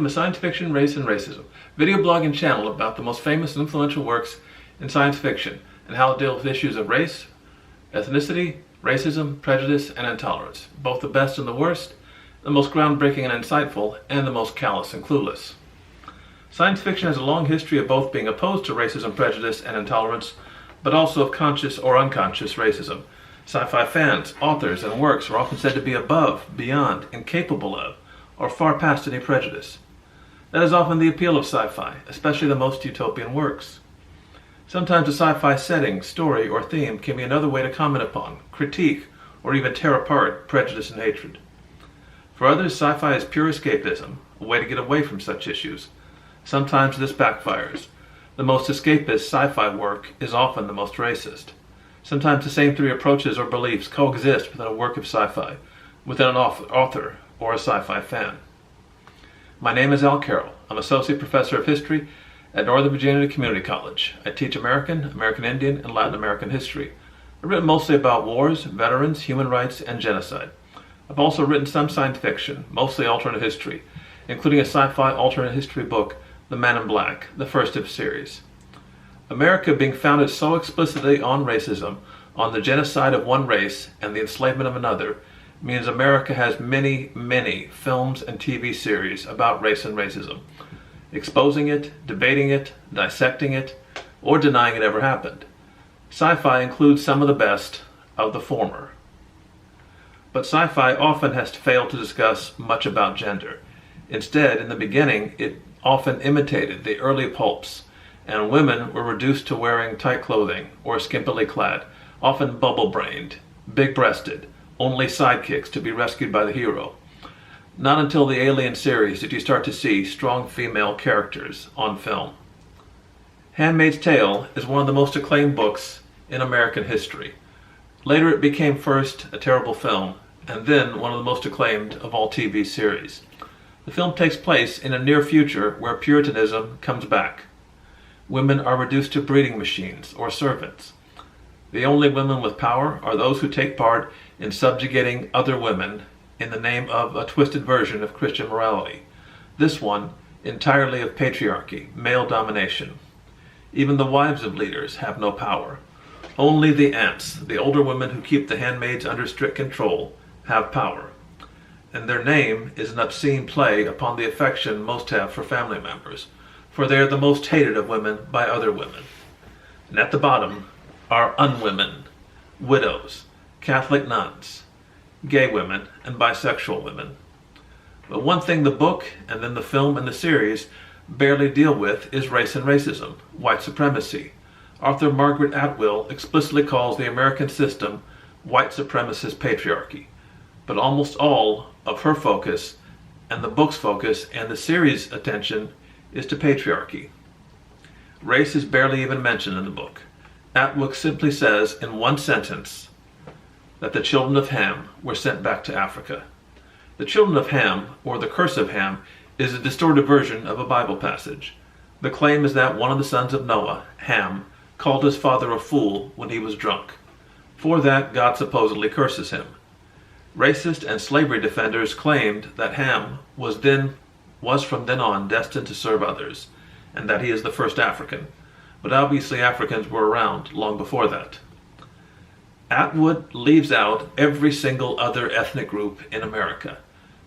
to Science Fiction, Race, and Racism, video blog and channel about the most famous and influential works in science fiction and how it deals with issues of race, ethnicity, racism, prejudice, and intolerance, both the best and the worst, the most groundbreaking and insightful, and the most callous and clueless. Science fiction has a long history of both being opposed to racism, prejudice, and intolerance, but also of conscious or unconscious racism. Sci-fi fans, authors, and works are often said to be above, beyond, incapable of, or far past any prejudice. That is often the appeal of sci-fi, especially the most utopian works. Sometimes a sci-fi setting, story, or theme can be another way to comment upon, critique, or even tear apart prejudice and hatred. For others, sci-fi is pure escapism, a way to get away from such issues. Sometimes this backfires. The most escapist sci-fi work is often the most racist. Sometimes the same three approaches or beliefs coexist within a work of sci-fi, within an author or a sci-fi fan. My name is Carroll. I'm Associate Professor of History at Northern Virginia Community College. I teach American, American Indian, and Latin American history. I've written mostly about wars, veterans, human rights, and genocide. I've also written some science fiction, mostly alternate history, including a sci-fi alternate history book, The Man in Black, the first of a series. America being founded so explicitly on racism, on the genocide of one race and the enslavement of another, means America has many, many films and TV series about race and racism, exposing it, debating it, dissecting it, or denying it ever happened. Sci-fi includes some of the best of the former. But sci-fi often has failed to discuss much about gender. Instead, in the beginning, it often imitated the early pulps, and women were reduced to wearing tight clothing or skimpily clad, often bubble-brained, big-breasted, only sidekicks to be rescued by the hero. Not until the Alien series did you start to see strong female characters on film. Handmaid's Tale is one of the most acclaimed books in American history. Later it became first a terrible film, and then one of the most acclaimed of all TV series. The film takes place in a near future where Puritanism comes back. Women are reduced to breeding machines or servants. The only women with power are those who take part in subjugating other women in the name of a twisted version of Christian morality. This one entirely of patriarchy, male domination. Even the wives of leaders have no power. Only the aunts, the older women who keep the handmaids under strict control, have power. And their name is an obscene play upon the affection most have for family members, for they are the most hated of women by other women. And at the bottom are unwomen, widows, Catholic nuns, gay women, and bisexual women. But one thing the book, and then the film and the series, barely deal with is race and racism, white supremacy. Author Margaret Atwood explicitly calls the American system white supremacist patriarchy. But almost all of her focus, and the book's focus, and the series' attention is to patriarchy. Race is barely even mentioned in the book. Atwood simply says in one sentence that the children of Ham were sent back to Africa. The children of Ham, or the curse of Ham, is a distorted version of a Bible passage. The claim is that one of the sons of Noah, Ham, called his father a fool when he was drunk. For that, God supposedly curses him. Racist and slavery defenders claimed that Ham was from then on destined to serve others, and that he is the first African. But obviously Africans were around long before that. Atwood leaves out every single other ethnic group in America.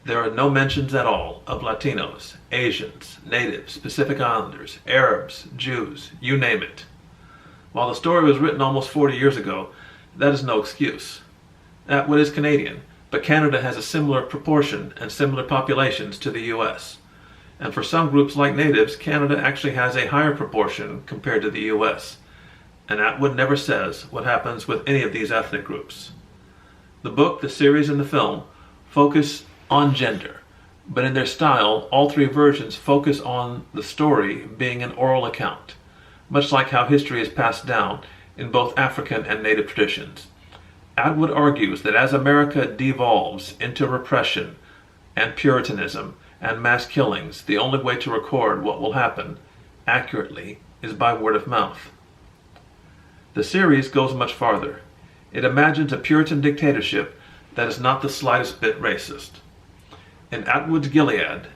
There are no mentions at all of Latinos, Asians, Natives, Pacific Islanders, Arabs, Jews, you name it. While the story was written almost 40 years ago, that is no excuse. Atwood is Canadian, but Canada has a similar proportion and similar populations to the US. And for some groups like Natives, Canada actually has a higher proportion compared to the US. And Atwood never says what happens with any of these ethnic groups. The book, the series, and the film focus on gender, but in their style, all three versions focus on the story being an oral account, much like how history is passed down in both African and Native traditions. Atwood argues that as America devolves into repression and Puritanism and mass killings, the only way to record what will happen accurately is by word of mouth. The series goes much farther. It imagines a Puritan dictatorship that is not the slightest bit racist. In Atwood's Gilead,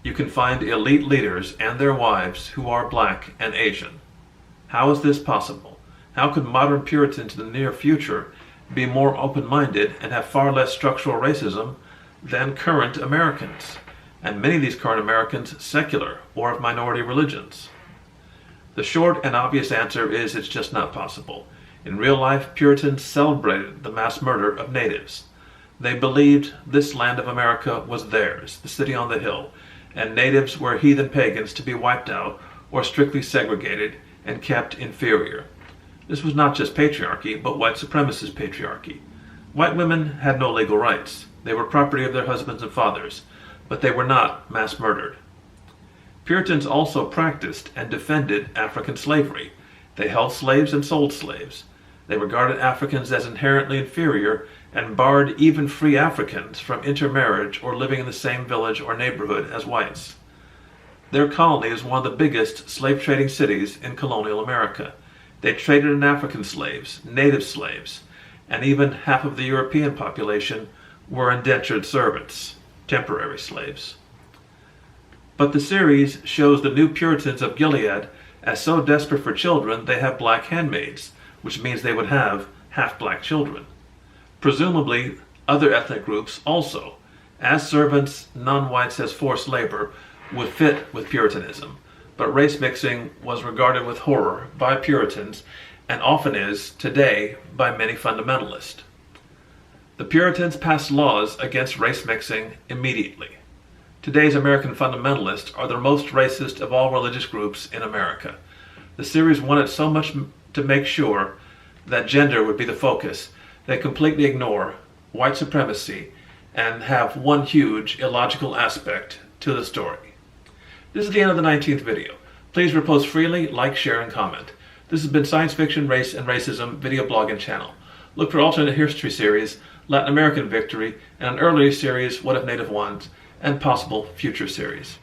you can find elite leaders and their wives who are black and Asian. How is this possible? How could modern Puritans in the near future be more open-minded and have far less structural racism than current Americans? And many of these current Americans secular or of minority religions. The short and obvious answer is it's just not possible. In real life, Puritans celebrated the mass murder of natives. They believed this land of America was theirs, the city on the hill, and natives were heathen pagans to be wiped out or strictly segregated and kept inferior. This was not just patriarchy, but white supremacist patriarchy. White women had no legal rights. They were property of their husbands and fathers, but they were not mass murdered. Puritans also practiced and defended African slavery. They held slaves and sold slaves. They regarded Africans as inherently inferior and barred even free Africans from intermarriage or living in the same village or neighborhood as whites. Their colony is one of the biggest slave-trading cities in colonial America. They traded in African slaves, native slaves, and even half of the European population were indentured servants, temporary slaves. But the series shows the new Puritans of Gilead as so desperate for children they have black handmaids, which means they would have half-black children. Presumably, other ethnic groups also, as servants, non-whites as forced labor, would fit with Puritanism, but race mixing was regarded with horror by Puritans and often is, today, by many fundamentalists. The Puritans passed laws against race mixing immediately. Today's American fundamentalists are the most racist of all religious groups in America. The series wanted so much to make sure that gender would be the focus, they completely ignore white supremacy and have one huge illogical aspect to the story. This is the end of the 19th video. Please repost freely, like, share, and comment. This has been Science Fiction, Race, and Racism video blog and channel. Look for alternate history series, Latin American Victory, and an earlier series, What If Native Won, and possible future series.